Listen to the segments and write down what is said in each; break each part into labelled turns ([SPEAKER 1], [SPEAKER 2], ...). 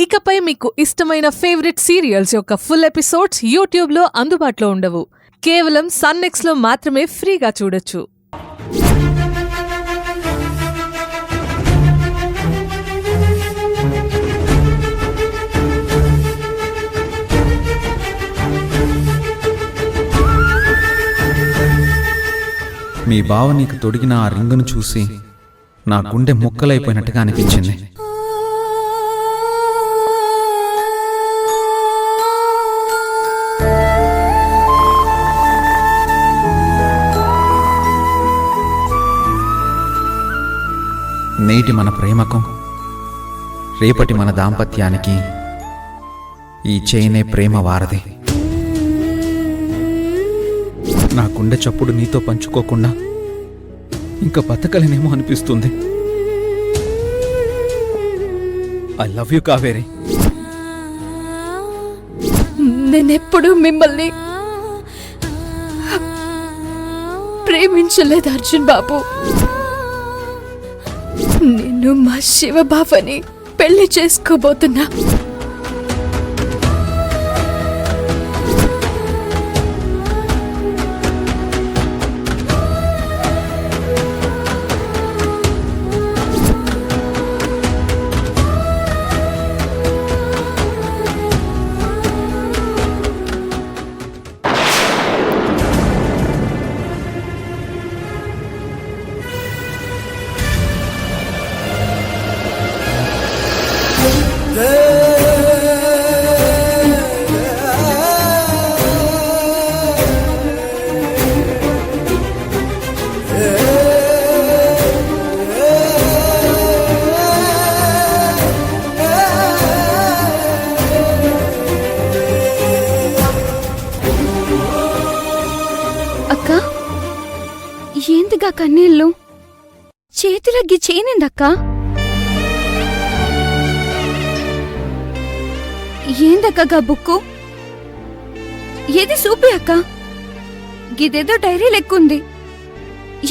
[SPEAKER 1] ఇకపై మీకు ఇష్టమైన ఫేవరెట్ సీరియల్స్ యొక్క ఫుల్ ఎపిసోడ్స్ యూట్యూబ్లో అందుబాటులో ఉండవు. కేవలం సన్నెక్స్లో మాత్రమే ఫ్రీగా చూడొచ్చు.
[SPEAKER 2] మీ బావ నీకు తొడిగిన ఆ రింగును చూసి నా గుండె ముక్కలైపోయినట్టుగా అనిపించింది. నేటి మన ప్రేమకు, రేపటి మన దాంపత్యానికి ఈ చైనే ప్రేమ వారధి. నా గుండె చప్పుడు నీతో పంచుకోకుండా ఇంకా బతకలేనేమో అనిపిస్తుంది. I love you Kaveri.
[SPEAKER 3] నేనెప్పుడు మిమ్మల్ని ప్రేమించలేదు అర్జున్ బాబు. నేను మా శివబాబని పెళ్లి చేసుకోబోతున్నా. ఏందిగా కన్నీళ్ళు? చేతులగ్గి చేయనిందక్క. ఏందక్కగా బుక్కు? ఏది సూపి అక్క? గిదేదో డైరీ లెక్కుంది.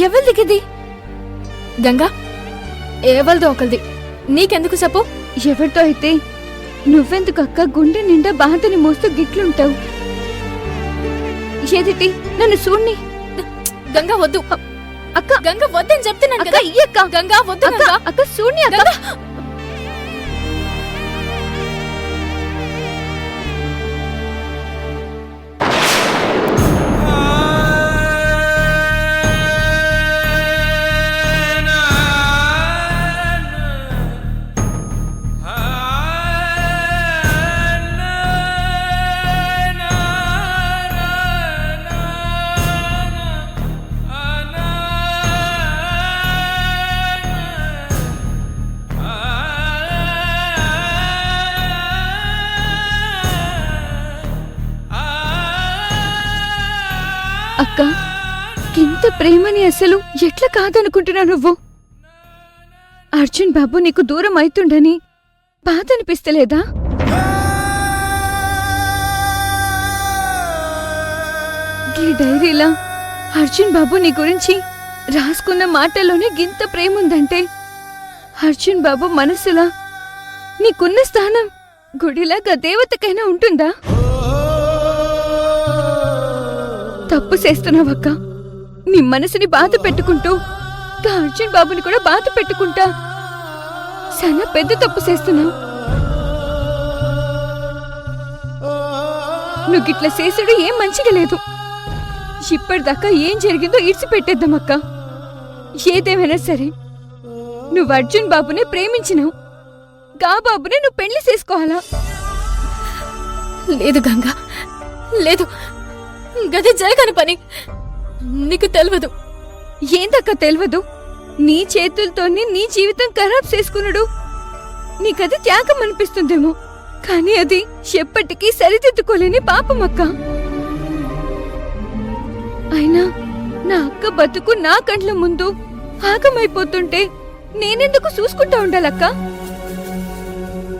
[SPEAKER 3] ఎవరిది గిది?
[SPEAKER 4] గంగా, ఎవరిదో ఒకరిది. నీకెందుకు చెప్పు?
[SPEAKER 3] ఎవరితో అయితే నువ్వెందుకక్క గుండె నిండా బాధని మోస్తూ గిట్లుంటావు? ఏదిటి? నన్ను చూడ్ని.
[SPEAKER 4] గంగా వద్దు
[SPEAKER 3] అక్క.
[SPEAKER 4] గంగా వద్దని చెప్తున్నాను
[SPEAKER 3] అక్క. ఇయ్యక్క.
[SPEAKER 4] గంగా వద్దు.
[SPEAKER 3] అక్క చూడ్ని అక్క. అక్క, ఇంత ప్రేమని అసలు ఎట్లా కాదనుకుంటున్నావు నువ్వు? అర్జున్ బాబు నీకు దూరం అవుతుండని బాధ అనిపిస్తలేదా? ఈ డైరీలా అర్జున్ బాబు నీ గురించి రాసుకున్న మాటల్లోనే గింత ప్రేమ ఉందంటే అర్జున్ బాబు మనసులా నీకున్న స్థానం గుడిలాగా దేవతకైనా ఉంటుందా? తప్పు చేస్తున్నావక్క. నీ మనసుని బాధ పెట్టుకుంటూ అర్జున్ బాబుని కూడా బాధ పెట్టుకుంటా చాలా పెద్ద తప్పు చేస్తున్నావు. నువ్విట్లా చేసాడు ఏం మంచిగా లేదు. ఇప్పటిదాకా ఏం జరిగిందో ఇడిచిపెట్టేద్దామక్క. ఏదేమైనా సరే నువ్వు అర్జున్ బాబునే ప్రేమించినావు. గా బాబునే నువ్వు పెళ్లి చేసుకోవాలా?
[SPEAKER 4] లేదు గంగా, లేదు. గది జరగని పని. నీకు తెలియదు.
[SPEAKER 3] ఏందక్క తెలియదు? నీ చేతులతోనే నీ జీవితం ఖరాబ్ చేసుకున్నాడు. నీకది త్యాగం అనిపిస్తుందేమో, కానీ అది ఎప్పటికీ సరిదిద్దుకోలేని పాపమక్క. అయినా నా అక్క బతుకు నా కండ్ల ముందు ఆగమైపోతుంటే నేనెందుకు చూసుకుంటా ఉండాలక్క?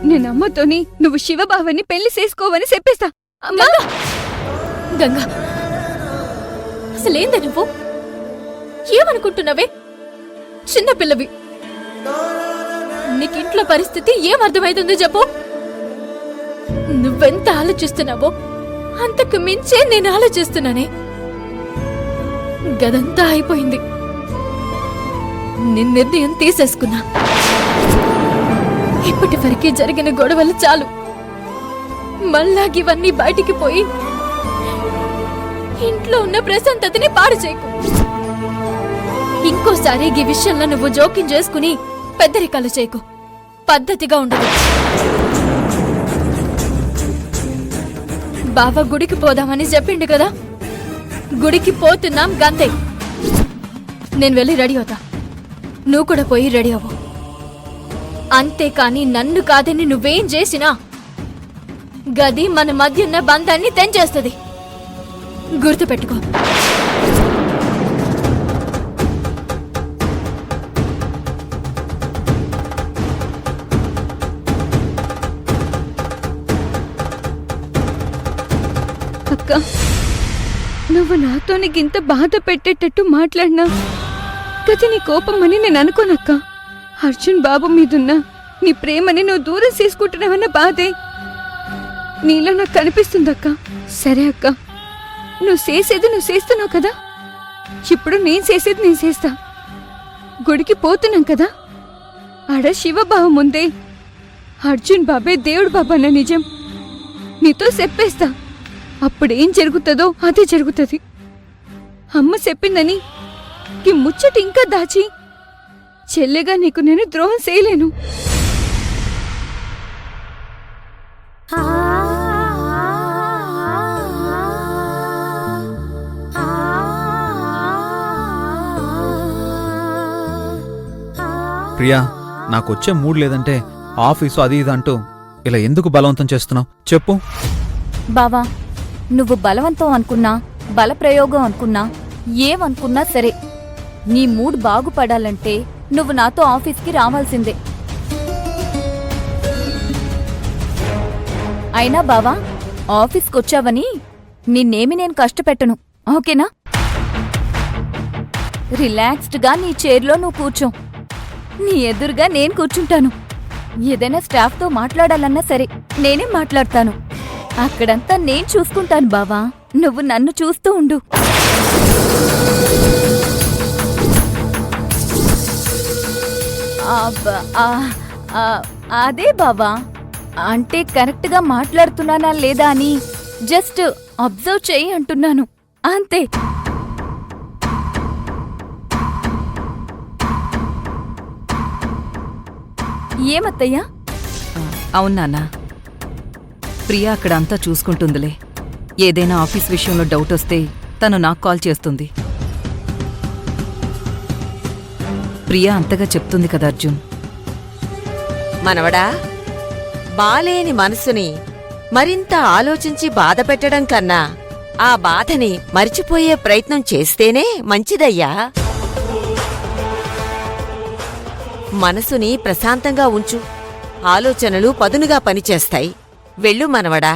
[SPEAKER 3] నేనమ్మతోని నువ్వు శివబావని పెళ్లి చేసుకోవని చెప్పేస్తా.
[SPEAKER 4] గంగా, అసలేందా నువ్వు? ఏమనుకుంటున్నావే? చిన్నపిల్లవి. నీకింట్లో పరిస్థితి ఏమర్థమైతుందో చెప్పు. నువ్వెంత ఆలోచిస్తున్నావో అంతకు మించే నేను ఆలోచిస్తున్నానే. గదంతా అయిపోయింది. నేను నిర్ణయం తీసేసుకున్నా. ఇప్పటి వరకే జరిగిన గొడవలు చాలు. మళ్ళా ఇవన్నీ బయటికి పోయి ఇంట్లో ఉన్న ప్రశాంతతని పాడు చేయకు. ఇంకోసారి ఈ విషయంలో నువ్వు జోక్యం చేసుకుని పెద్దరికాలు చేయకు. పద్ధతిగా ఉండదు. బావ గుడికి పోదామని చెప్పిండు కదా, గుడికి పోతున్నాం గంతే. నేను వెళ్ళి రెడీ అవుతా, నువ్వు కూడా పోయి రెడీ అవ్వు. అంతేకాని నన్ను కాదని నువ్వేం చేసినా గది మన మధ్య ఉన్న బంధాన్ని తెంచేస్తుంది. గుర్తుపెట్టుకో.
[SPEAKER 3] అక్క, నువ్వు నాతో నీకింత బాధ పెట్టేటట్టు మాట్లాడినా గది నీ కోపమని నేను అనుకోనక్క. అర్జున్ బాబు మీదున్న నీ ప్రేమని నువ్వు దూరం చేసుకుంటున్నావన్న బాధే నీలో నాకు కనిపిస్తుందక్క. సరే అక్క, నువ్వు చేసేది నువ్వు చేస్తున్నావు కదా, ఇప్పుడు నేను చేసేది నేను చేస్తా. గుడికి పోతున్నాం కదా, ఆడ శివబాబు ముందే అర్జున్ బాబే దేవుడు బాబా అన్న నిజం నీతో చెప్పేస్తా. అప్పుడేం జరుగుతుందో అదే జరుగుతుంది. అమ్మ చెప్పిందని ఈ ముచ్చట ఇంకా దాచి చెల్లెగా నీకు నేను ద్రోహం చేయలేను.
[SPEAKER 2] ప్రియా, నాకొచ్చే మూడ్ లేదంటే ఆఫీసు అది ఇది అంటూ ఇలా ఎందుకు బలవంతం చేస్తున్నావు చెప్పు.
[SPEAKER 5] బావా, నువ్వు బలవంతం అనుకున్నా బలప్రయోగం అనుకున్నా ఏమనుకున్నా సరే, నీ మూడ్ బాగుపడాలంటే నువ్వు నాతో ఆఫీస్కి రావాల్సిందే. అయినా బావా, ఆఫీస్కొచ్చావని నిన్నేమి నేను కష్టపెట్టను, ఓకేనా? రిలాక్స్డ్గా నీ చైర్లో నువ్వు కూర్చో, నీ ఎదురుగా నేను కూర్చుంటాను. ఏదైనా స్టాఫ్తో మాట్లాడాలన్నా సరే నేనే మాట్లాడతాను. అక్కడంతా నేను చూసుకుంటాను బావా, నువ్వు నన్ను చూస్తూ ఉండు. అదే బావా, అంటే కరెక్ట్గా మాట్లాడుతున్నానా లేదా అని జస్ట్ అబ్జర్వ్ చెయ్యి అంటున్నాను, అంతే. ఏమత్తయ్యా?
[SPEAKER 6] అవునానా, ప్రియా అక్కడ అంతా చూసుకుంటుందిలే. ఏదైనా ఆఫీస్ విషయంలో డౌట్ వస్తే తను నాకు కాల్ చేస్తుంది. ప్రియా అంతగా చెప్తుంది కదా అర్జున్.
[SPEAKER 7] మనవడా, బాలేని మనసుని మరింత ఆలోచించి బాధ పెట్టడం కన్నా ఆ బాధని మరిచిపోయే ప్రయత్నం చేస్తేనే మంచిదయ్యా. మనసుని ప్రశాంతంగా ఉంచు, ఆలోచనలు పదునుగా పనిచేస్తాయి. వెళ్ళు మనవడా.